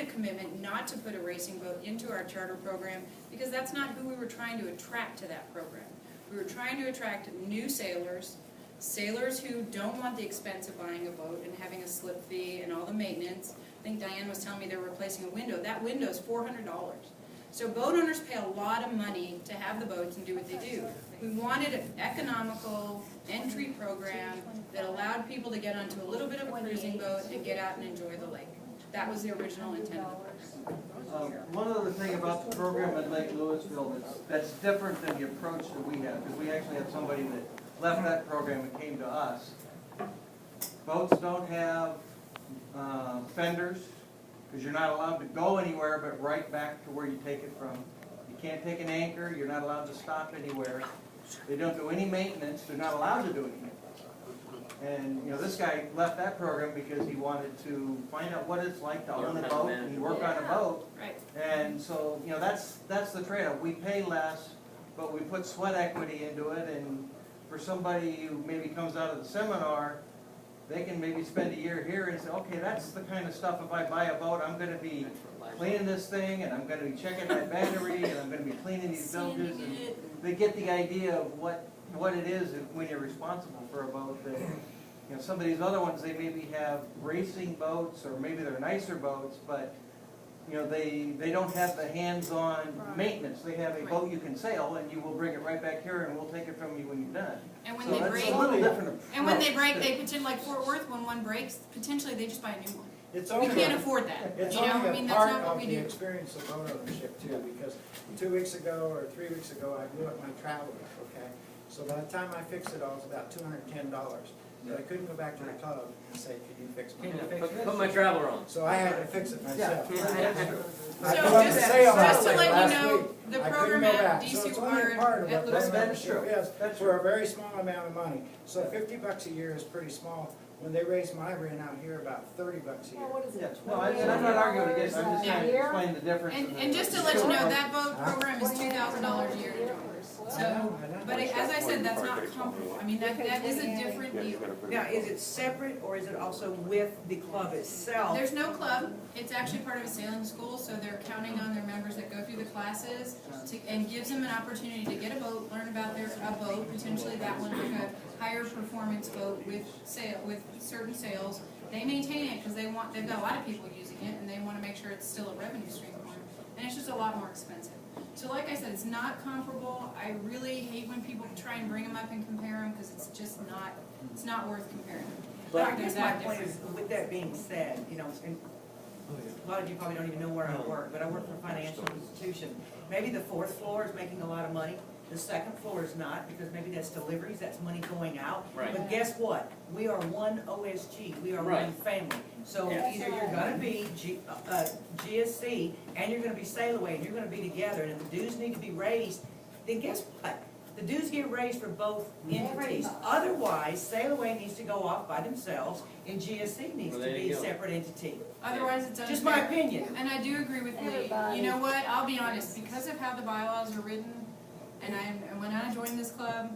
a commitment not to put a racing boat into our charter program because that's not who we were trying to attract to that program. We were trying to attract new sailors, sailors who don't want the expense of buying a boat and having a slip fee and all the maintenance. I think Diane was telling me they're replacing a window. That window is $400. So boat owners pay a lot of money to have the boats and do what they do. We wanted an economical entry program that allowed people to get onto a little bit of a cruising boat and get out and enjoy the lake. That was the original intent of the program. One other thing about the program at Lake Louisville that's different than the approach that we have, because we actually had somebody that left that program and came to us. Boats don't have fenders, because you're not allowed to go anywhere but right back to where you take it from. You can't take an anchor, you're not allowed to stop anywhere. They don't do any maintenance, they're not allowed to do any maintenance. And, you know, this guy left that program because he wanted to find out what it's like to own a boat and work on a boat. Right. And so, you know, that's the trade-off. We pay less, but we put sweat equity into it, and for somebody who maybe comes out of the seminar, they can maybe spend a year here and say, okay, that's the kind of stuff, if I buy a boat, I'm going to be cleaning this thing, and I'm going to be checking that battery, and I'm going to be cleaning these bilges, and they get the idea of what it is when you're responsible for a boat. That, you know, some of these other ones, they maybe have racing boats, or maybe they're nicer boats, but you know, they don't have the hands-on maintenance. They have a boat you can sail, and you will bring it right back here, and we'll take it from you when you're done. And when So they that's break, a little different and when they approach, break, too. they potentially, like Fort Worth, when one breaks, potentially they just buy a new one. It's We only can't a- afford that. It's You know, only I mean, a that's part not what of we the do. experience of boat ownership too, because 2 weeks ago or 3 weeks ago, I blew up my traveler, okay? So by the time I fixed it all, it was about $210. But I couldn't go back to the club and say, could you fix my boat? Put my traveler on. So I had to fix it myself. So I blew up the sail just to like let you last know, week. the I couldn't program go at back. DC So it's only a Ward part of at what Louisville. boat ownership is That's for a very small amount of money. So $50 a year is pretty small. When they raised my rent out here, about $30 a year. Yeah, no, and I'm not arguing against it, I'm just trying to explain the difference. And just to let you know, that boat program is $2,000 a year to join. So, but as I said, that's not comparable. I mean, that is a different deal. Now, is it separate or is it also with the club itself? There's no club. It's actually part of a sailing school, so they're counting on their members that go through the classes and gives them an opportunity to get a boat, learn about a boat, potentially that one, like a higher performance boat with certain sails. They maintain it because they've got a lot of people using it, and they want to make sure it's still a revenue stream for them. And it's just a lot more expensive. So like I said, it's not comparable. I really hate when people try and bring them up and compare them because it's just not worth comparing. But I They're guess my that point different. is, with that being said, you know, and a lot of you probably don't even know where I work, but I work for a financial institution. Maybe the fourth floor is making a lot of money. The second floor is not, because maybe that's deliveries, that's money going out. Right. But guess what? We are one OSG, we are Right. one family. So Yeah. either you're gonna be GSC, and you're gonna be Sail Away, and you're gonna be together, and if the dues need to be raised, then guess what? The dues get raised for both entities. Otherwise, Sail Away needs to go off by themselves, and GSC needs Well, to there be you a go. separate entity. Otherwise, it's unfair. Just my opinion. And I do agree with Lee. You know what? I'll be honest. Because of how the bylaws are written, and when I joined this club,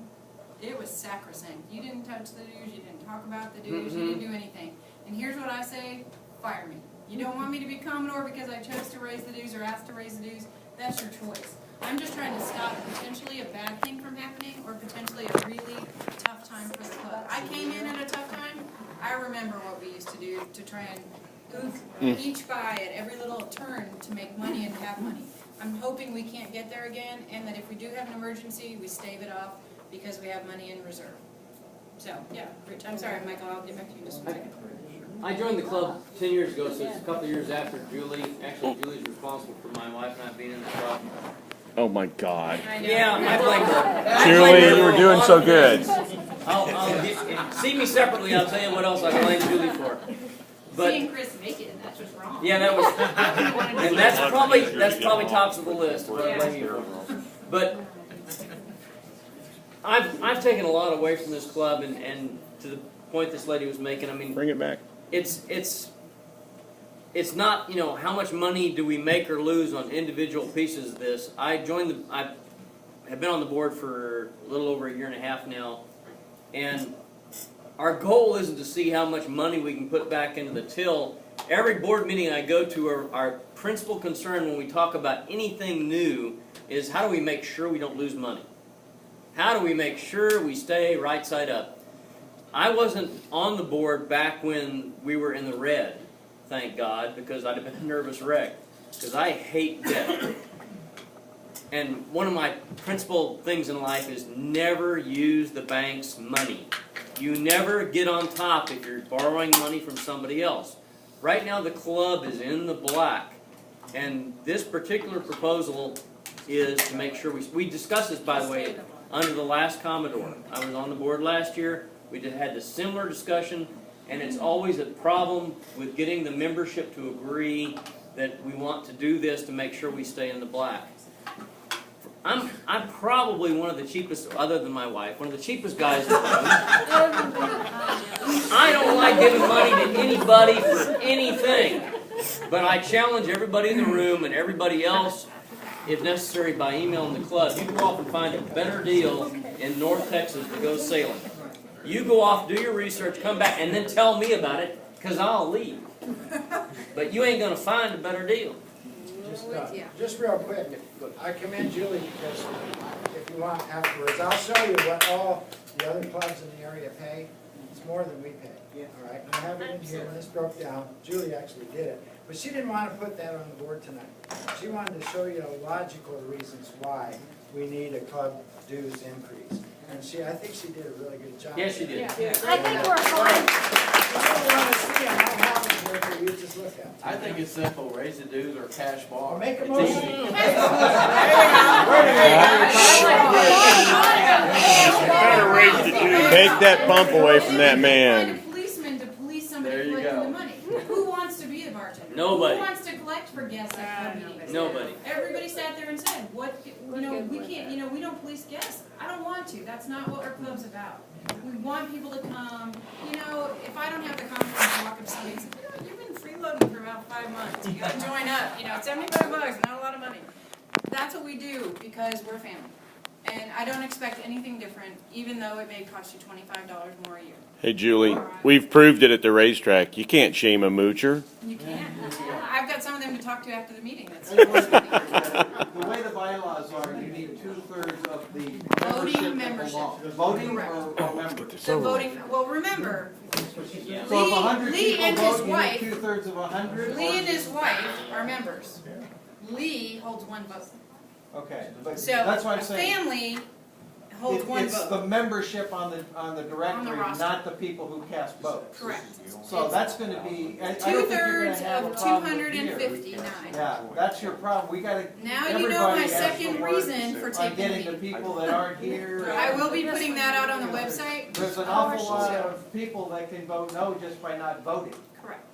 it was sacrosanct. You didn't touch the dues. You didn't talk about the dues. You didn't do anything. And here's what I say: fire me. You don't want me to be Commodore because I chose to raise the dues or asked to raise the dues. That's your choice. I'm just trying to stop potentially a bad thing from happening or potentially a really tough time for the club. I came in at a tough time. I remember what we used to do to try and each buy at every little turn to make money and have money. I'm hoping we can't get there again, and that if we do have an emergency, we stave it off because we have money in reserve. So, yeah, Rich, I'm sorry, Michael, I'll get back to you in just a second. I joined the club 10 years ago, so it's a couple of years after Julie. Actually, Julie's responsible for my wife and I being in the club. Oh my God. I know. Yeah, I blame her. Julie, you were doing so good. See me separately, I'll tell you what else I blame Julie for. But Seeing Chris make it, that's what's wrong. yeah, that was, and that's probably tops of the list, what I blame you for. But I've taken a lot away from this club, and to the point this lady was making, I mean, Bring it back. it's not, you know, how much money do we make or lose on individual pieces of this. I have been on the board for a little over a year and a half now, and our goal isn't to see how much money we can put back into the till Every board meeting I go to, our principal concern when we talk about anything new is how do we make sure we don't lose money? How do we make sure we stay right side up? I wasn't on the board back when we were in the red, thank God, because I'd have been a nervous wreck. Because I hate debt. And one of my principal things in life is never use the bank's money. You never get on top if you're borrowing money from somebody else. Right now the club is in the black. And this particular proposal is to make sure we discussed this, by the way, under the last Commodore. I was on the board last year. We had a similar discussion, and it's always a problem with getting the membership to agree that we want to do this to make sure we stay in the black. I'm probably one of the cheapest, other than my wife, one of the cheapest guys in the room. I don't like giving money to anybody for anything. But I challenge everybody in the room and everybody else, if necessary, by emailing the club. You go off and find a better deal in North Texas to go sailing. You go off, do your research, come back, and then tell me about it, because I'll leave. But you ain't going to find a better deal. Just real quick, I commend Julie because if you want afterwards, I'll show you what all the other clubs in the area pay. It's more than we pay. All right, and I have it in here, and this broke down. Julie actually did it, but she didn't want to put that on the board tonight. She wanted to show you logical reasons why we need a club dues increase. And I think she did a really good job. Yes, she did. I think we're fine. You just look at it. I think it's simple, raise the dues or cash bar. Well, make a It's motion. easy. Take that bump away from that Find man. a policeman to police somebody There you collecting go. the money. Who wants to be the bartender? Nobody. Who wants to collect for guests at club meetings? Nobody. Everybody sat there and said, "What? We can't. We don't police guests. I don't want to. That's not what our club's about. We want people to come. If I don't have the confidence to walk up to somebody and say, you've been freeloading for about 5 months. You got to join up. $75, not a lot of money. That's what we do because we're family." And I don't expect anything different, even though it may cost you $25 more a year. Hey, Julie, we've proved it at the racetrack. You can't shame a moocher. You can't. I've got some of them to talk to after the meeting. That's The way the bylaws are, you need 2/3 of the Voting membership. membership. Voting Correct. or members. the voting. Well, remember, So if 100 Lee people and his vote, you need wife. 2/3 of 100? Lee and his wife are members. Lee holds one vote. Okay, but So that's what a I'm saying. family holds one It's the vote. membership on the directory, roster. not the people who cast votes. Correct. So that's going to be, I don't think you're going 2/3 to have a of problem with beer. 259. Yeah, that's your problem. We got to. Now you know my second reason for On taking getting the the meeting. people that aren't here. I will be putting that out on the website. There's an awful lot of people that can vote no just by not voting. Correct.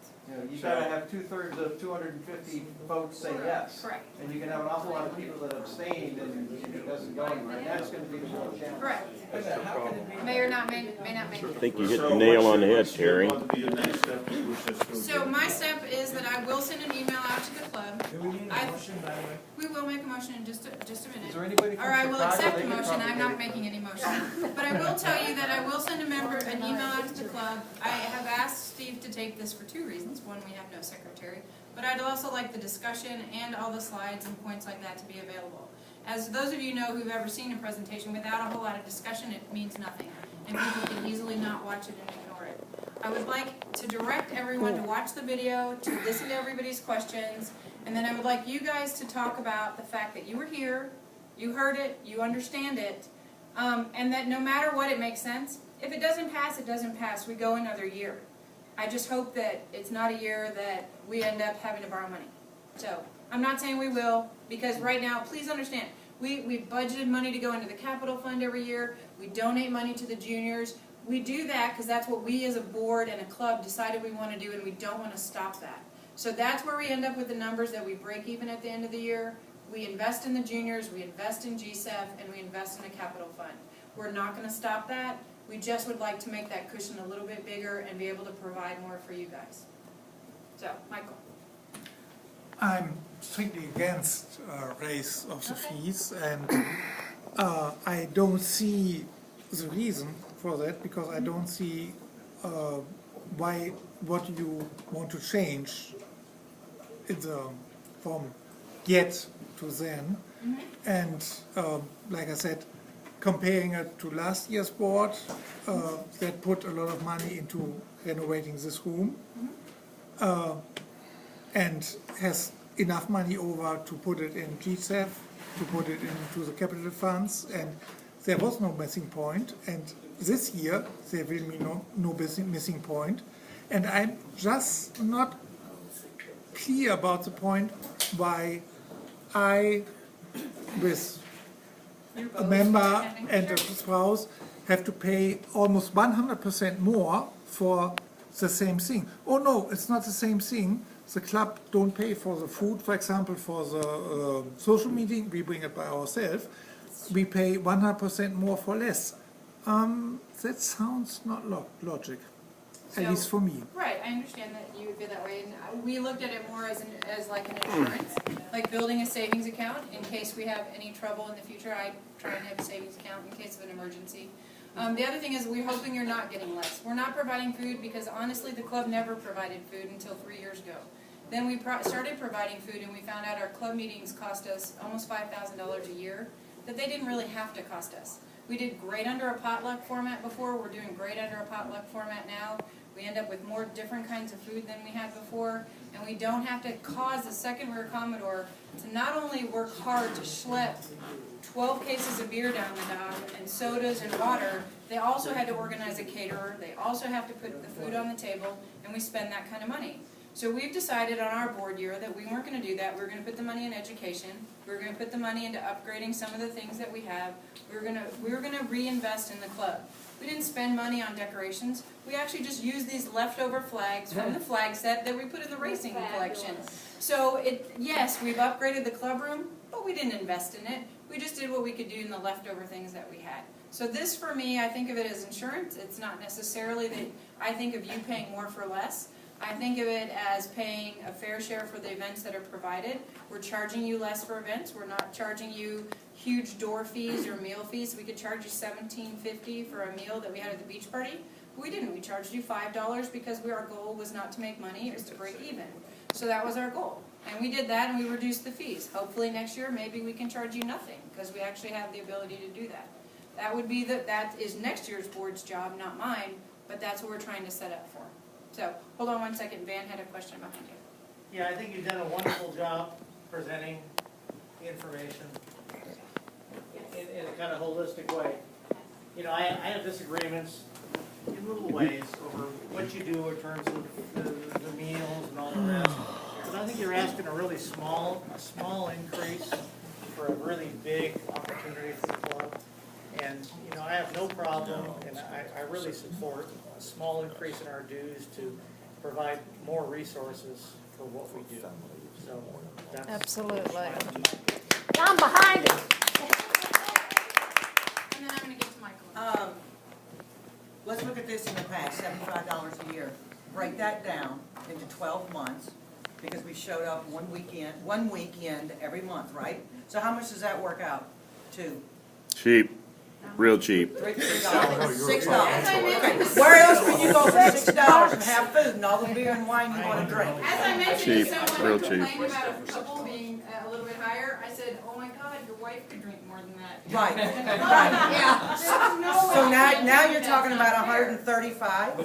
You got to have 2/3 of 250 votes say yes. Correct. And you can have an awful lot of people that abstained and it doesn't go anywhere. And that's going to be the real challenge. Correct. May or not may not make I it. think you hit the nail on the head, Terry. So my step is that I will send an email out to the club. Do we need a motion, by the way? We will make a motion in just a Is minute. there anybody from Or I will Chicago? accept They a can motion, probably I'm get not it. making any motion. But I will tell you that I will send an email out to the club. I have asked Steve to take this for 2 reasons. One, we have no secretary. But I'd also like the discussion and all the slides and points like that to be available. As those of you know who've ever seen a presentation, without a whole lot of discussion, it means nothing. And people can easily not watch it and ignore it. I would like to direct everyone to watch the video, to listen to everybody's questions, and then I would like you guys to talk about the fact that you were here, you heard it, you understand it, and that no matter what, it makes sense. If it doesn't pass, it doesn't pass. We go another year. I just hope that it's not a year that we end up having to borrow money. So, I'm not saying we will, because right now, please understand, we've budgeted money to go into the capital fund every year. We donate money to the juniors. We do that because that's what we as a board and a club decided we want to do, and we don't want to stop that. So that's where we end up with the numbers that we break even at the end of the year. We invest in the juniors, we invest in GSEF, and we invest in a capital fund. We're not going to stop that. We just would like to make that cushion a little bit bigger and be able to provide more for you guys. So, Michael. I'm strictly against raise of the fees, and I don't see the reason for that, because I don't see why what you want to change in the, from yet to then. And like I said, comparing it to last year's board, that put a lot of money into renovating this room, and has enough money over to put it in GSEF, to put it into the capital funds, and there was no missing point. And this year there will be no missing point. And I'm just not clear about the point why I, with a member and a spouse, have to pay almost 100% more for the same thing. Oh no, it's not the same thing. The club don't pay for the food, for example, for the social meeting, we bring it by ourselves. We pay 100% more for less. That sounds not logic, at least for me. Right, I understand that you feel that way, and we looked at it more as like an insurance, like building a savings account in case we have any trouble in the future. I try and have a savings account in case of an emergency. The other thing is we're hoping you're not getting less. We're not providing food because honestly the club never provided food until 3 years ago. Then we started providing food and we found out our club meetings cost us almost $5,000 a year, that they didn't really have to cost us. We did great under a potluck format before, we're doing great under a potluck format now. We end up with more different kinds of food than we had before, and we don't have to cause the second rear Commodore to not only work hard to schlep 12 cases of beer down the dock and sodas and water, they also had to organize a caterer, they also have to put the food on the table, and we spend that kind of money. So we've decided on our board year that we weren't going to do that. We were going to put the money in education. We were going to put the money into upgrading some of the things that we have. We were going to reinvest in the club. We didn't spend money on decorations. We actually just used these leftover flags from the flag set that we put in the racing collection. So yes, we've upgraded the club room, but we didn't invest in it. We just did what we could do in the leftover things that we had. So this, for me, I think of it as insurance. It's not necessarily that I think of you paying more for less. I think of it as paying a fair share for the events that are provided. We're charging you less for events. We're not charging you huge door fees or meal fees. We could charge you $17.50 for a meal that we had at the beach party. But we didn't. We charged you $5 because our goal was not to make money, it was to break even. So that was our goal. And we did that and we reduced the fees. Hopefully next year maybe we can charge you nothing because we actually have the ability to do that. That is next year's board's job, not mine, but that's what we're trying to set up for. So, hold on one second, Van had a question behind you. Yeah, I think you've done a wonderful job presenting information in a kind of holistic way. You know, I have disagreements in little ways over what you do in terms of the meals and all the rest. But I think you're asking a really small increase for a really big opportunity for the club. And, you know, I have no problem, and I really support a small increase in our dues to provide more resources for what we do. So that's Absolutely. I'm behind it. And then I'm going to get to Michael. Let's look at this in the past, $75 a year. Break that down into 12 months, because we showed up one weekend every month, right? So how much does that work out to? Cheap. Real cheap. $6. Where else can you go for $6 and have food and all the beer and wine you want to drink? As I mentioned, Cheap, to someone real who cheap. complained about a couple being a little bit higher, I said, oh my God, your wife could drink more than that. Right, right. Yeah. So now you're talking about $135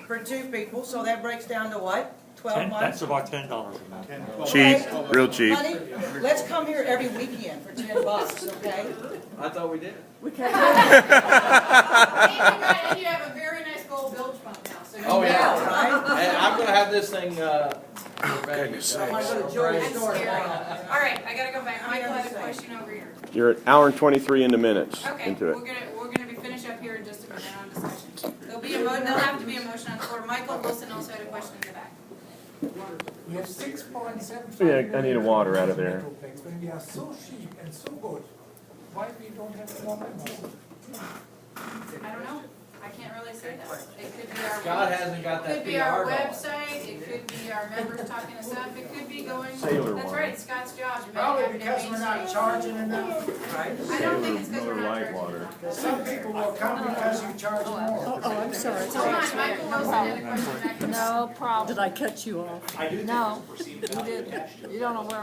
for two people, so that breaks down to what? 12 months? That's about $10 a month. Cheap. Real cheap. Honey, let's come here every weekend for $10, okay? I thought we did. We can't. And you have a very nice gold bilge pump now. So Oh, yeah. Right? And I'm gonna have this thing, Goodness I want to go to Jewelry That's store. scary. All right, I gotta go back. Michael had a question over here. You're an hour and 23 into minutes Okay, into we're it. gonna be finished up here in just a minute on discussion. There'll have to be a motion on the floor. Michael Wilson also had a question in the back. We have 6.75 Yeah, I need a water out of there. When we are so cheap and so good, why we don't have more members? I don't know. I can't really say that. It could be our. Scott hasn't got that Could be our PR going. website, it could be our members talking us up, it could be going, Sailor that's one. right, it's Scott's job. to make Probably happen because every we're not day. charging enough, right? I don't think it's because we're Miller not Lite charging. water. Because some people will come because you charge more. Oh, I'm sorry. Hold on, Michael Wilson had a question back there. No problem. Did I cut you off? No, you didn't. You don't know where